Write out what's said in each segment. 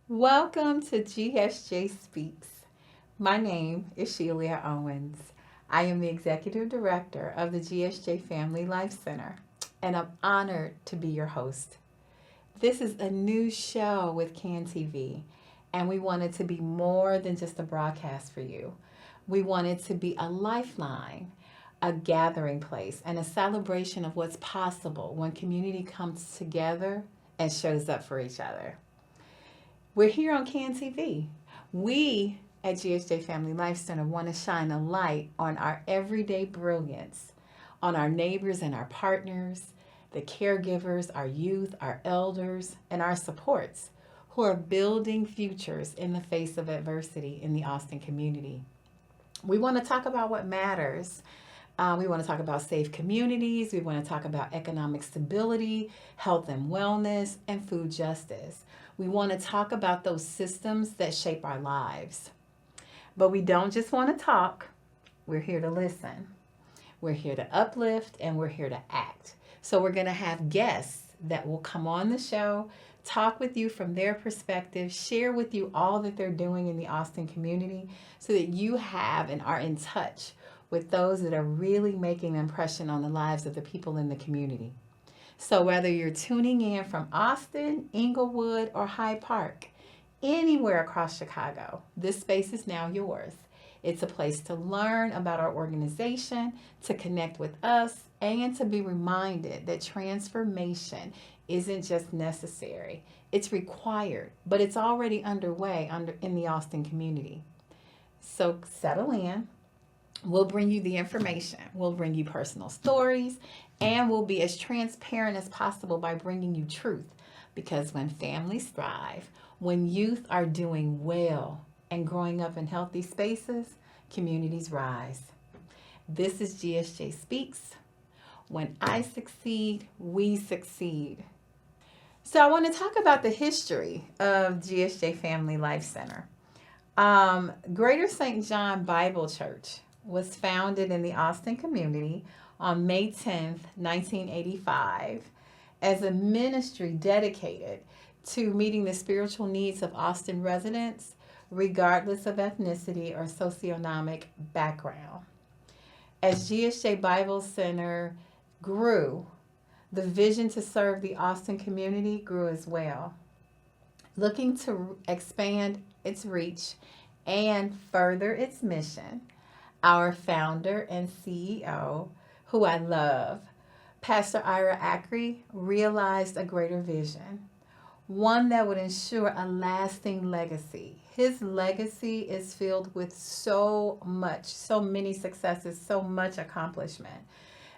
Welcome to GSJ Speaks. My name is Shelia Owens. I am the Executive Director of the GSJ Family Life Center, and I'm honored to be your host. This is a new show with CAN TV, and we want it to be more than just a broadcast for you. We want it to be a lifeline, a gathering place, and a celebration of what's possible when community comes together and shows up for each other. We're here on CAN TV. We at GSJ Family Life Center want to shine a light on our everyday brilliance, on our neighbors and our partners, the caregivers, our youth, our elders, and our supports who are building futures in the face of adversity in the Austin community. We want to talk about what matters. We want to talk about safe communities. We want to talk about economic stability, health and wellness, and food justice. We want to talk about those systems that shape our lives. But we don't just want to talk. We're here to listen. We're here to uplift, and we're here to act. So we're going to have guests that will come on the show, talk with you from their perspective, share with you all that they're doing in the Austin community so that you have and are in touch with those that are really making an impression on the lives of the people in the community. So whether you're tuning in from Austin, Inglewood, or Hyde Park, anywhere across Chicago, this space is now yours. It's a place to learn about our organization, to connect with us, and to be reminded that transformation isn't just necessary. It's required, but it's already underway in the Austin community. So settle in. We'll bring you the information. We'll bring you personal stories, and we'll be as transparent as possible by bringing you truth. Because when families thrive, when youth are doing well and growing up in healthy spaces, communities rise. This is GSJ Speaks. When I succeed, we succeed. So I want to talk about the history of GSJ Family Life Center. Greater St. John Bible Church was founded in the Austin community on May 10th, 1985, as a ministry dedicated to meeting the spiritual needs of Austin residents, regardless of ethnicity or socioeconomic background. As GSJ Bible Center grew, the vision to serve the Austin community grew as well. Looking to expand its reach and further its mission, our founder and CEO, who I love, Pastor Ira Ackrey, realized a greater vision, one that would ensure a lasting legacy. His legacy is filled with so many successes, so much accomplishment,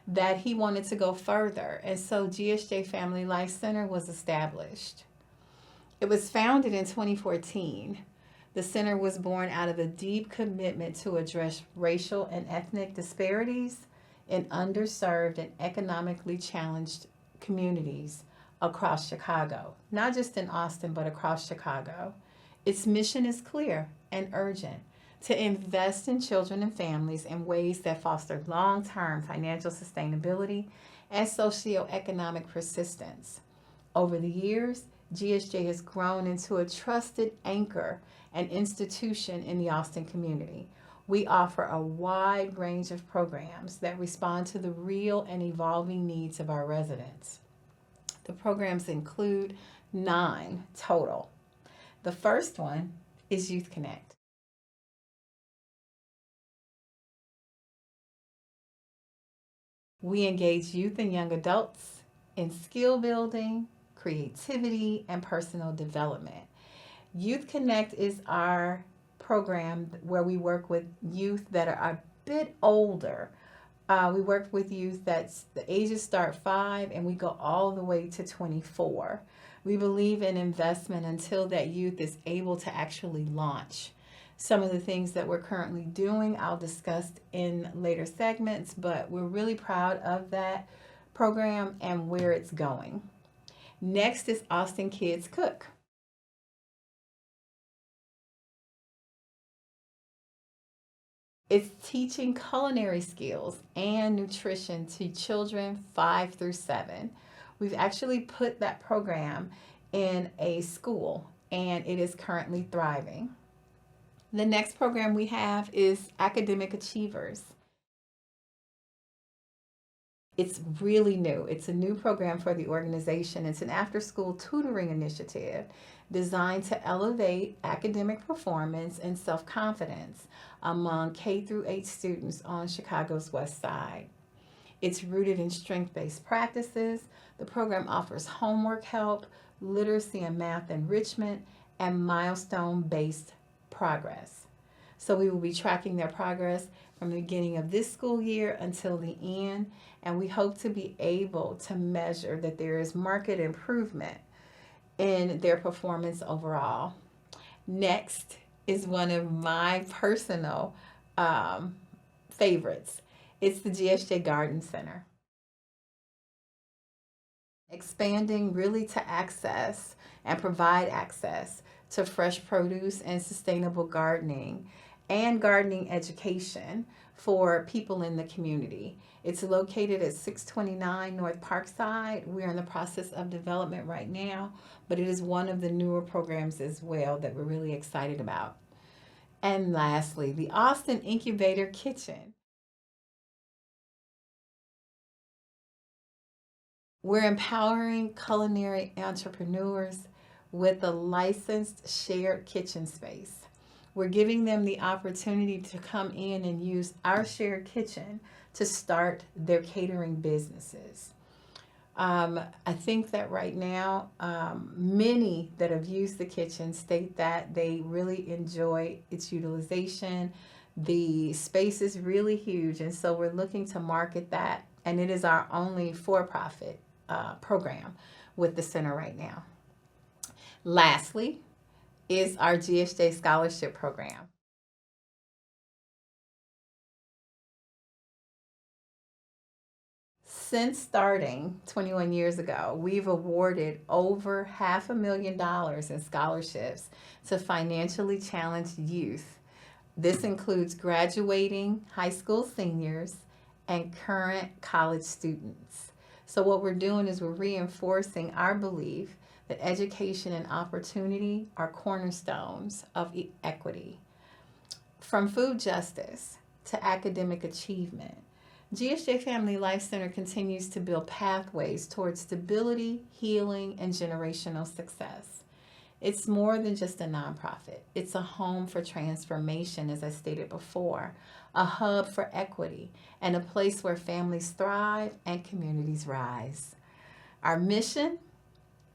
that he wanted to go further. And so GSJ Family Life Center was established. It was founded in 2014. The center was born out of a deep commitment to address racial and ethnic disparities in underserved and economically challenged communities across Chicago, not just in Austin, but across Chicago. Its mission is clear and urgent: to invest in children and families in ways that foster long-term financial sustainability and socioeconomic persistence. Over the years, GSJ has grown into a trusted anchor and institution in the Austin community. We offer a wide range of programs that respond to the real and evolving needs of our residents. The programs include 9 total. The first one is Youth Connect. We engage youth and young adults in skill building, creativity, and personal development. Youth Connect is our program where we work with youth that are a bit older. We work with youth that's the ages start 5 and we go all the way to 24. We believe in investment until that youth is able to actually launch. Some of the things that we're currently doing, I'll discuss in later segments, but we're really proud of that program and where it's going. Next is Austin Kids Cook. It's teaching culinary skills and nutrition to children 5 through 7. We've actually put that program in a school and it is currently thriving. The next program we have is Academic Achievers. It's really new. It's a new program for the organization. It's an after-school tutoring initiative designed to elevate academic performance and self-confidence among K through 8 students on Chicago's West Side. It's rooted in strength-based practices. The program offers homework help, literacy and math enrichment, and milestone-based progress. So we will be tracking their progress from the beginning of this school year until the end, and we hope to be able to measure that there is marked improvement in their performance overall. Next is one of my personal favorites. It's the GSJ Garden Center. Expanding really to access and provide access to fresh produce and sustainable gardening and gardening education for people in the community. It's located at 629 North Parkside. We're in the process of development right now, but it is one of the newer programs as well that we're really excited about. And lastly, the Austin Incubator Kitchen. We're empowering culinary entrepreneurs with a licensed shared kitchen space. We're giving them the opportunity to come in and use our shared kitchen to start their catering businesses. I think that right now, many that have used the kitchen state that they really enjoy its utilization. The space is really huge, and so we're looking to market that, and it is our only for-profit program with the center right now. Lastly is our GSJ Scholarship Program. Since starting 21 years ago, we've awarded over $500,000 in scholarships to financially challenged youth. This includes graduating high school seniors and current college students. So what we're doing is we're reinforcing our belief that education and opportunity are cornerstones of equity. From food justice to academic achievement, GSJ Family Life Center continues to build pathways towards stability, healing, and generational success. It's more than just a nonprofit. It's a home for transformation, as I stated before, a hub for equity, and a place where families thrive and communities rise. Our mission?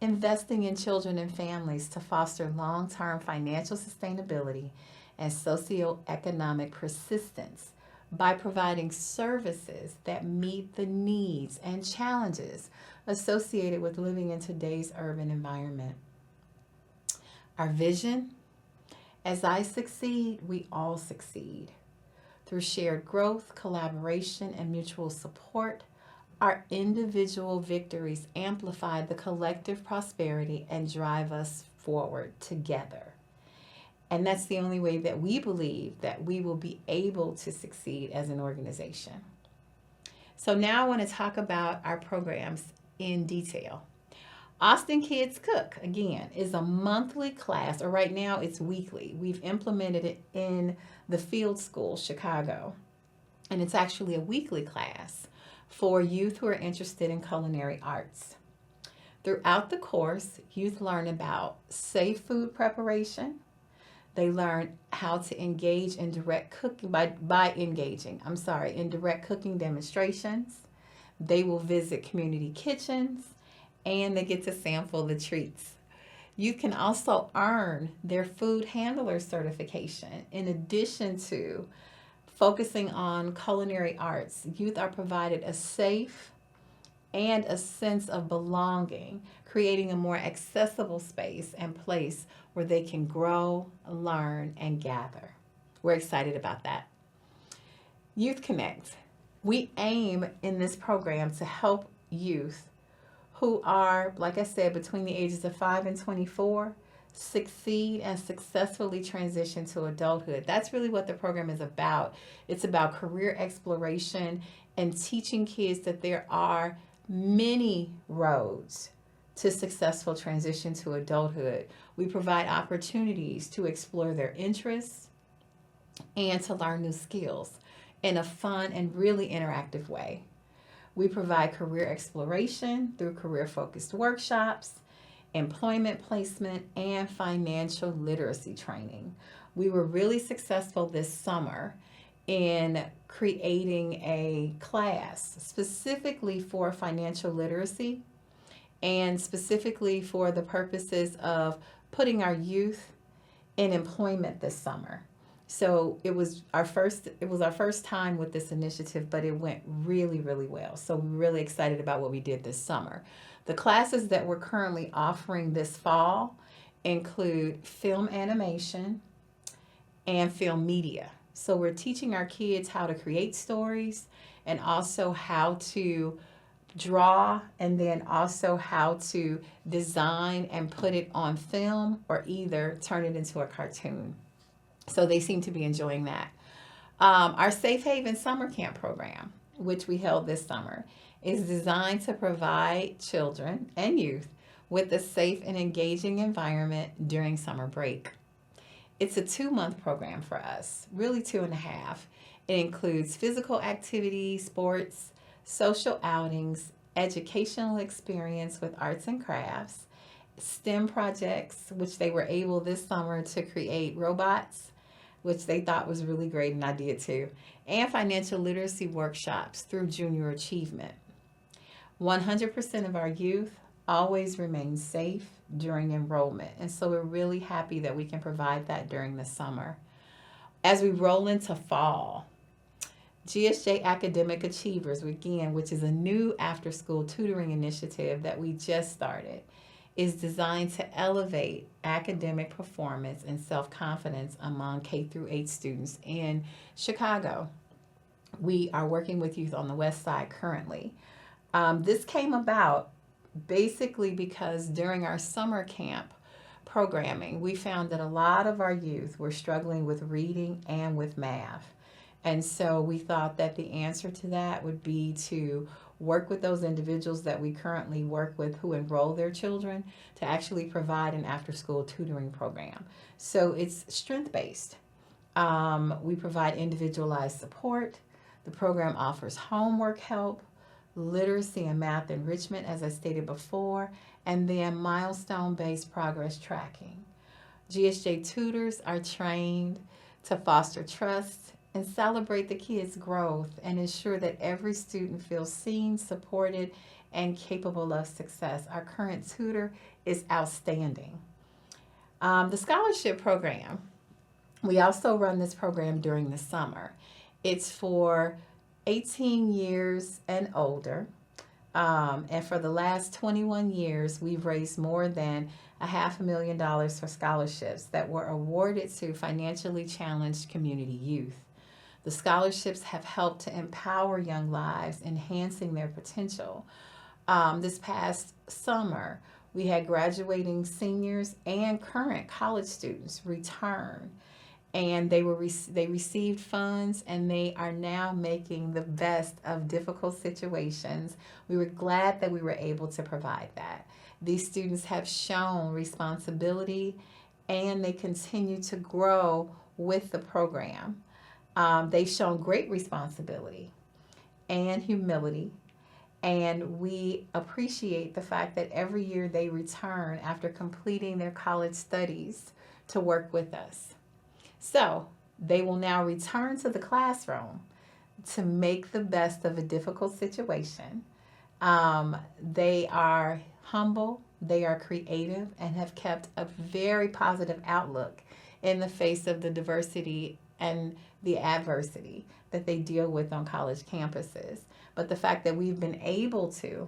Investing in children and families to foster long-term financial sustainability and socioeconomic persistence by providing services that meet the needs and challenges associated with living in today's urban environment. Our vision? As I succeed, we all succeed. Through shared growth, collaboration, and mutual support, our individual victories amplify the collective prosperity and drive us forward together. And that's the only way that we believe that we will be able to succeed as an organization. So now I want to talk about our programs in detail. Austin Kids Cook, again, is a monthly class, or right now it's weekly. We've implemented it in the Field School, Chicago. And it's actually a weekly class for youth who are interested in culinary arts. Throughout the course, youth learn about safe food preparation. They learn how to engage in direct cooking in direct cooking demonstrations. They will visit community kitchens, and they get to sample the treats. You can also earn their food handler certification. In addition to focusing on culinary arts, youth are provided a safe and a sense of belonging, creating a more accessible space and place where they can grow, learn, and gather. We're excited about that. Youth Connect. We aim in this program to help youth who are, like I said, between the ages of 5 and 24, succeed and successfully transition to adulthood. That's really what the program is about. It's about career exploration and teaching kids that there are many roads to successful transition to adulthood. We provide opportunities to explore their interests and to learn new skills in a fun and really interactive way. We provide career exploration through career-focused workshops, employment placement, and financial literacy training. We were really successful this summer in creating a class specifically for financial literacy and specifically for the purposes of putting our youth in employment this summer. So it was our first time with this initiative, but it went really, really well. So we're really excited about what we did this summer. The classes that we're currently offering this fall include film animation and film media. So we're teaching our kids how to create stories and also how to draw, and then also how to design and put it on film or either turn it into a cartoon. So they seem to be enjoying that. Our Safe Haven Summer Camp program, which we held this summer, is designed to provide children and youth with a safe and engaging environment during summer break. It's a 2-month program for us, really 2.5. It includes physical activities, sports, social outings, educational experience with arts and crafts, STEM projects, which they were able this summer to create robots, which they thought was really great, and I did too, and financial literacy workshops through junior achievement. 100% of our youth always remain safe during enrollment, and so we're really happy that we can provide that during the summer. As we roll into fall, GSJ Academic Achievers, again, which is a new after-school tutoring initiative that we just started, is designed to elevate academic performance and self-confidence among K-8 students in Chicago. We are working with youth on the West Side currently. This came about basically because during our summer camp programming, we found that a lot of our youth were struggling with reading and with math. And so we thought that the answer to that would be to work with those individuals that we currently work with who enroll their children to actually provide an after-school tutoring program. So it's strength-based. We provide individualized support. The program offers homework help, literacy and math enrichment, as I stated before, and then milestone-based progress tracking. GSJ tutors are trained to foster trust and celebrate the kids' growth and ensure that every student feels seen, supported, and capable of success. Our current tutor is outstanding. The scholarship program, we also run this program during the summer. It's for 18 years and older. And for the last 21 years, we've raised more than $500,000 for scholarships that were awarded to financially challenged community youth. The scholarships have helped to empower young lives, enhancing their potential. This past summer, we had graduating seniors and current college students return, and they received funds, and they are now making the best of difficult situations. We were glad that we were able to provide that. These students have shown responsibility, and they continue to grow with the program. They've shown great responsibility and humility, and we appreciate the fact that every year they return after completing their college studies to work with us. So they will now return to the classroom to make the best of a difficult situation. They are humble, they are creative, and have kept a very positive outlook in the face of the diversity and the adversity that they deal with on college campuses. But the fact that we've been able to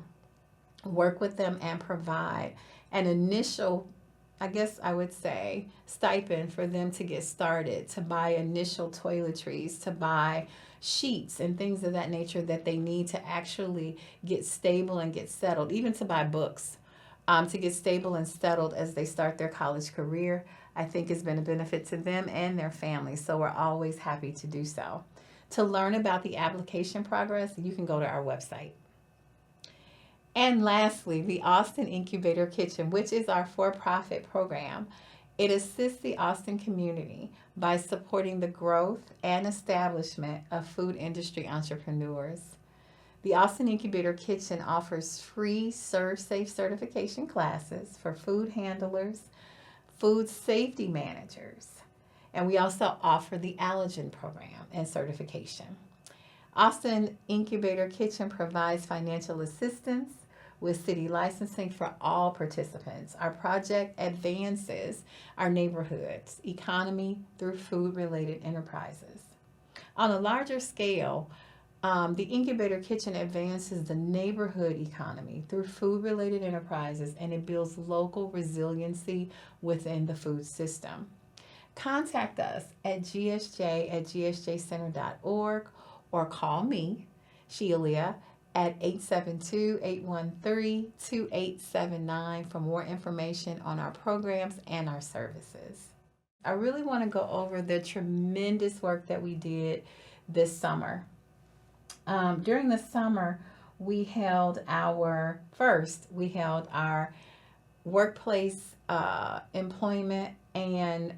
work with them and provide an initial, I guess I would say, stipend for them to get started, to buy initial toiletries, to buy sheets and things of that nature that they need to actually get stable and get settled, even to buy books to get stable and settled as they start their college career, I think has been a benefit to them and their families. So we're always happy to do so. To learn about the application progress, you can go to our website. And lastly, the Austin Incubator Kitchen, which is our for-profit program. It assists the Austin community by supporting the growth and establishment of food industry entrepreneurs. The Austin Incubator Kitchen offers free ServSafe certification classes for food handlers, food safety managers, and we also offer the allergen program and certification. Austin Incubator Kitchen provides financial assistance with city licensing for all participants. Our project advances our neighborhood's economy through food-related enterprises. On a larger scale, the Incubator Kitchen advances the neighborhood economy through food-related enterprises, and it builds local resiliency within the food system. Contact us at gsj@gsjcenter.org or call me, Shelia, at 872-813-2879 for more information on our programs and our services. I really want to go over the tremendous work that we did this summer. During the summer, we held our workplace employment and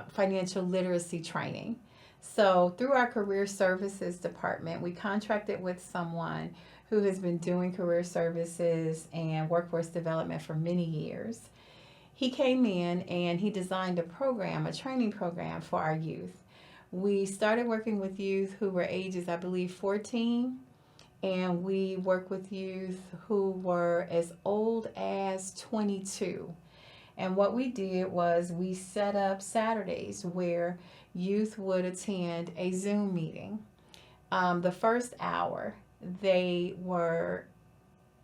financial literacy training. So through our career services department, we contracted with someone who has been doing career services and workforce development for many years. He came in and he designed a training program for our youth. We started working with youth who were ages, I believe, 14, and we worked with youth who were as old as 22. And what we did was we set up Saturdays where youth would attend a Zoom meeting. The first hour, they were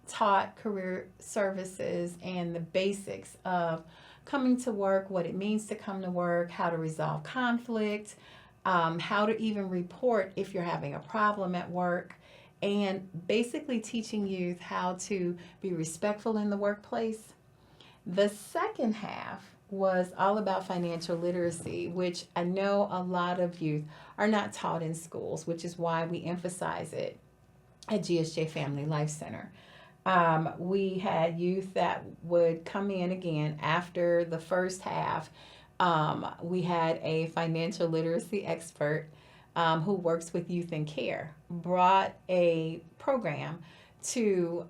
taught career services and the basics of coming to work, what it means to come to work, how to resolve conflict, how to even report if you're having a problem at work, and basically teaching youth how to be respectful in the workplace. The second half was all about financial literacy, which I know a lot of youth are not taught in schools, which is why we emphasize it at GSJ Family Life Center. We had youth that would come in again after the first half. We had a financial literacy expert who works with youth in care, brought a program to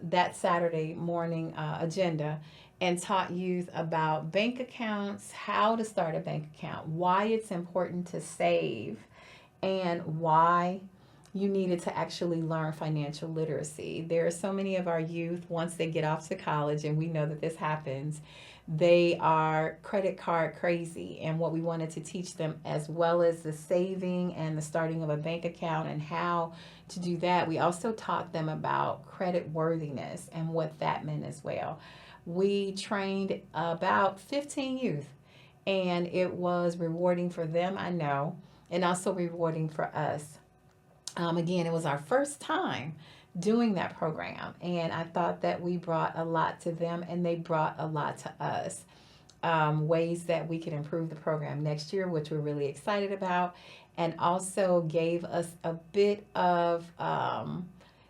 that Saturday morning agenda and taught youth about bank accounts, how to start a bank account, why it's important to save, and why you needed to actually learn financial literacy. There are so many of our youth, once they get off to college, and we know that this happens, they are credit card crazy. And what we wanted to teach them, as well as the saving and the starting of a bank account and how to do that, we also taught them about credit worthiness and what that meant as well. We trained about 15 youth, and it was rewarding for them, I know, and also rewarding for us. Again, it was our first time doing that program, and I thought that we brought a lot to them and they brought a lot to us. Ways that we could improve the program next year, which we're really excited about, and also gave us a bit of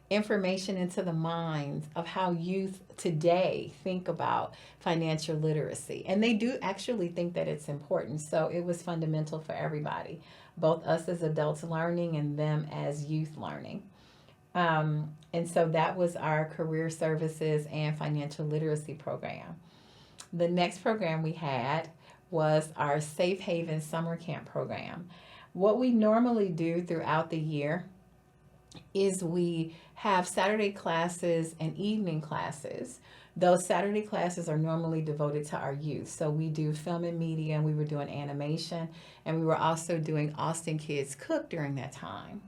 information into the minds of how youth today think about financial literacy. And they do actually think that it's important. So it was fundamental for everybody, both us as adults learning and them as youth learning. And so that was our career services and financial literacy program. The next program we had was our Safe Haven Summer Camp program. What we normally do throughout the year is we have Saturday classes and evening classes. Those Saturday classes are normally devoted to our youth. So we do film and media, and we were doing animation, and we were also doing Austin Kids Cook during that time.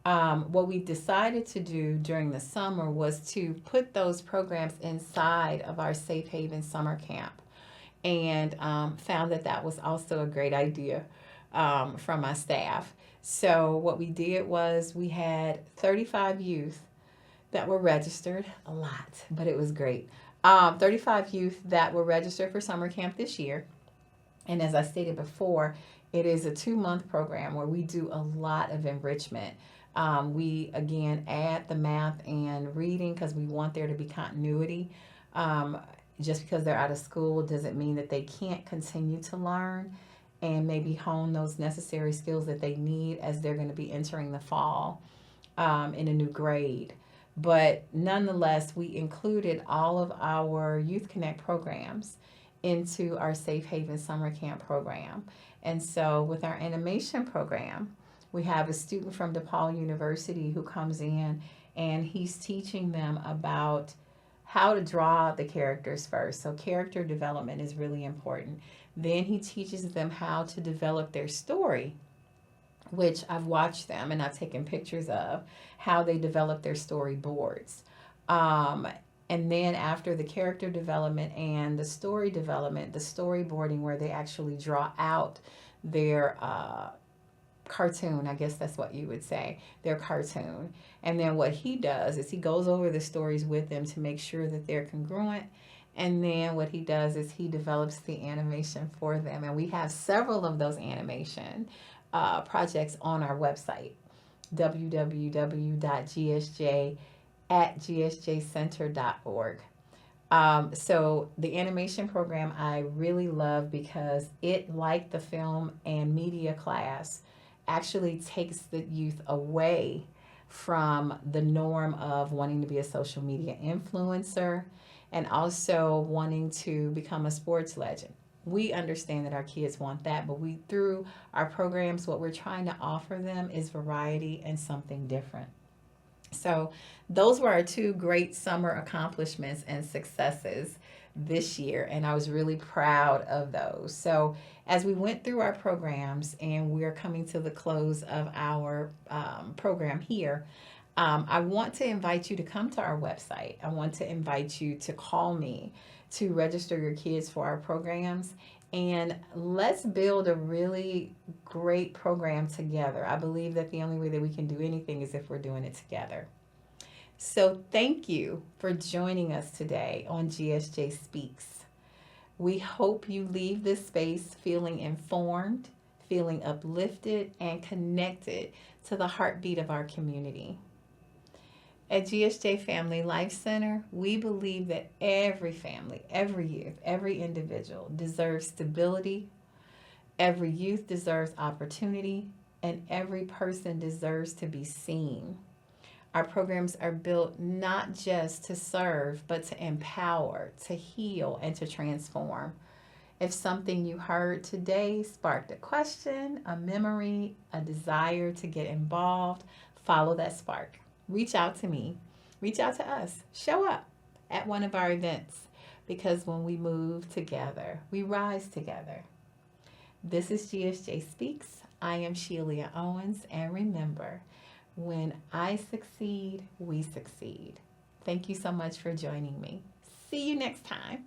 What we decided to do during the summer was to put those programs inside of our Safe Haven Summer Camp, and found that that was also a great idea from my staff. So what we did was we had 35 youth that were registered, a lot, but it was great. 35 youth that were registered for summer camp this year. And as I stated before, it is a 2-month program where we do a lot of enrichment. We, again, add the math and reading because we want there to be continuity. Just because they're out of school doesn't mean that they can't continue to learn and maybe hone those necessary skills that they need as they're going to be entering the fall in a new grade. But nonetheless, we included all of our Youth Connect programs into our Safe Haven Summer Camp program. And so with our animation program, we have a student from DePaul University who comes in and he's teaching them about how to draw the characters first. So character development is really important. Then he teaches them how to develop their story, which I've watched them and I've taken pictures of how they develop their storyboards. And then after the character development and the story development, the storyboarding where they actually draw out their cartoon, I guess that's what you would say, their cartoon. And then what he does is he goes over the stories with them to make sure that they're congruent. And then what he does is he develops the animation for them. And we have several of those animation projects on our website, www.gsj@gsjcenter.org. So the animation program I really love because it, like the film and media class, actually takes the youth away from the norm of wanting to be a social media influencer and also wanting to become a sports legend. We understand that our kids want that, but through our programs, what we're trying to offer them is variety and something different. So those were our 2 great summer accomplishments and successes this year, and I was really proud of those. So as we went through our programs and we're coming to the close of our program here, I want to invite you to come to our website. I want to invite you to call me to register your kids for our programs, and let's build a really great program together. I believe that the only way that we can do anything is if we're doing it together. So thank you for joining us today on GSJ Speaks. We hope you leave this space feeling informed, feeling uplifted, and connected to the heartbeat of our community. At GSJ Family Life Center, we believe that every family, every youth, every individual deserves stability, every youth deserves opportunity, and every person deserves to be seen. Our programs are built not just to serve, but to empower, to heal, and to transform. If something you heard today sparked a question, a memory, a desire to get involved, follow that spark. Reach out to me. Reach out to us. Show up at one of our events, because when we move together, we rise together. This is GSJ Speaks. I am Shelia Owens, and remember, when I succeed, we succeed. Thank you so much for joining me. See you next time.